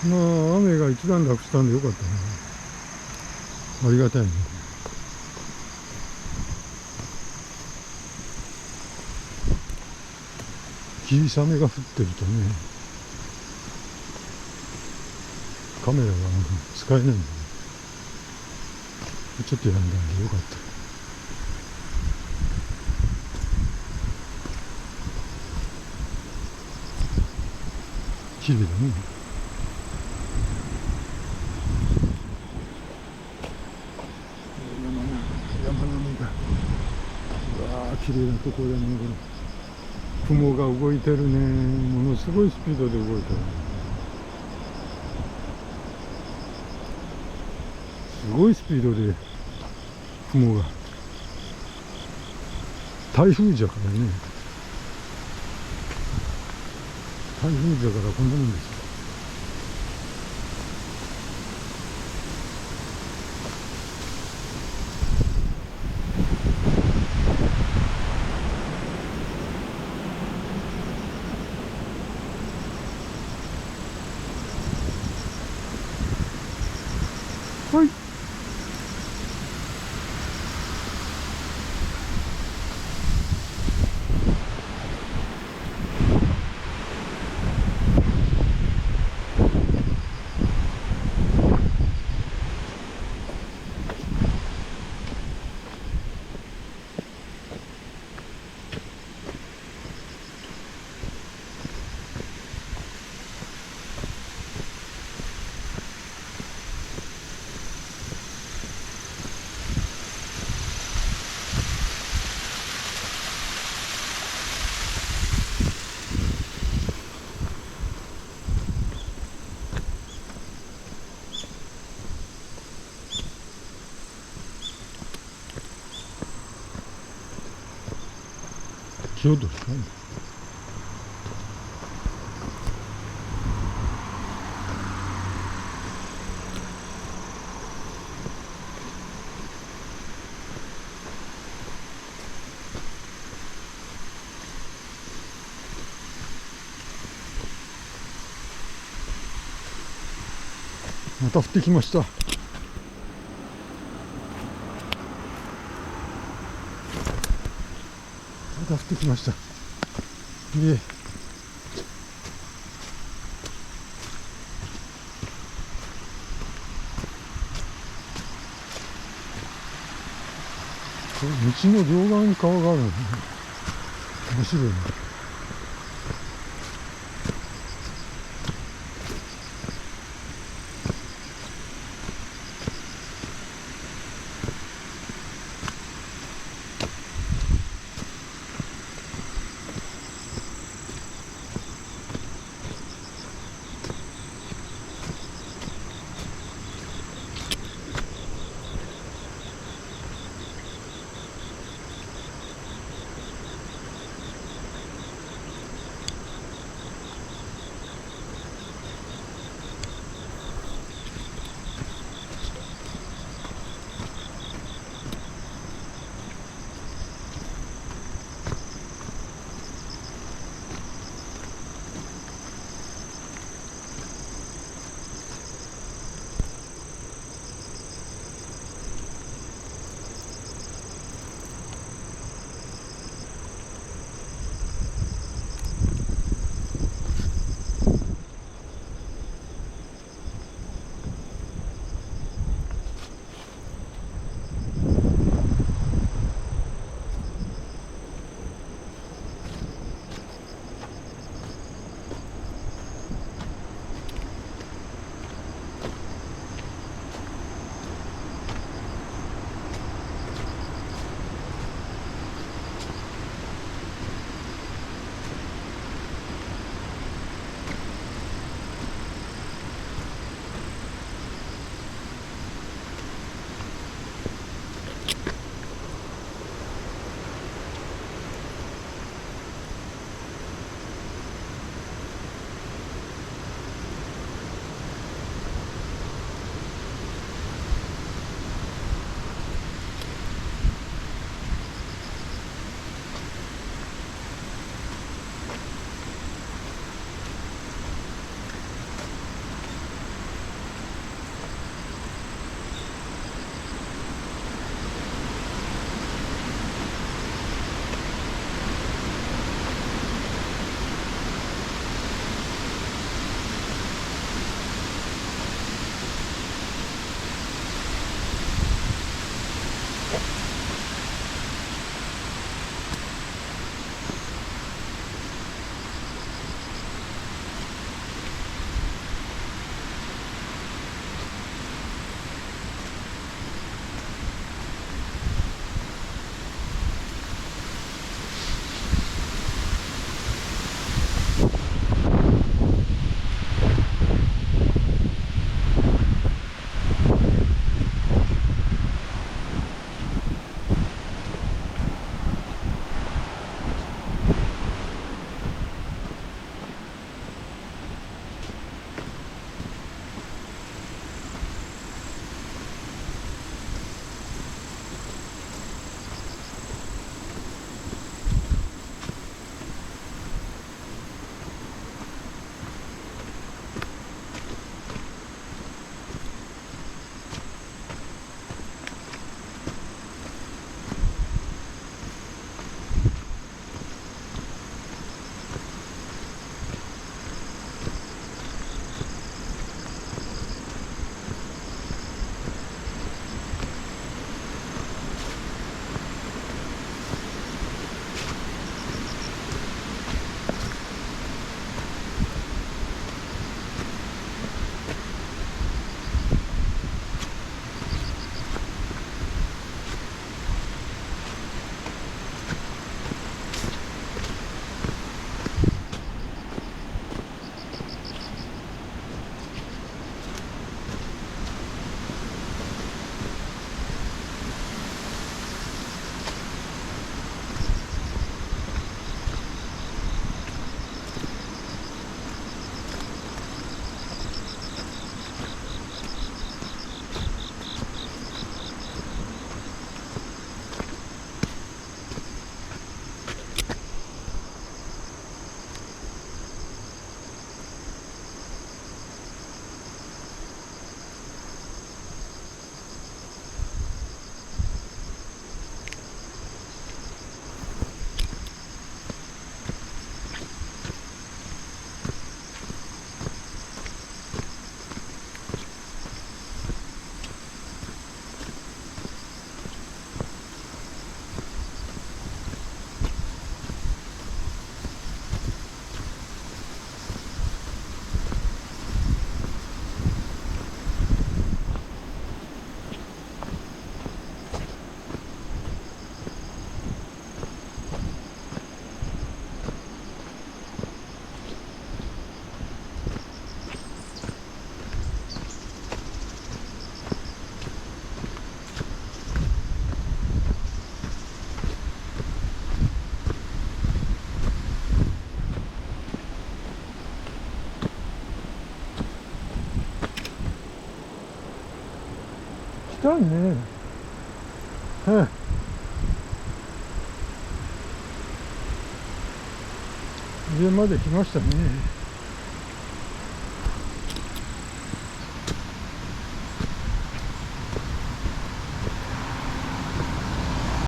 まあ雨が一段落したんでよかったね。ありがたいね。霧雨が降ってるとね、カメラが使えないんだね。ちょっとやんだんでよかった。綺麗だね。山並みが、うわー綺麗なところだね。これ雲が動いてるね。ものすごいスピードで動いてる。すごいスピードで雲が、台風じゃからね。台風じゃからこんなもんですよ。はい。京都ですかね。また降ってきました。また降ってきました。で、道の両側に川があるのね。面白いね。たね。はい、上まで来ましたね。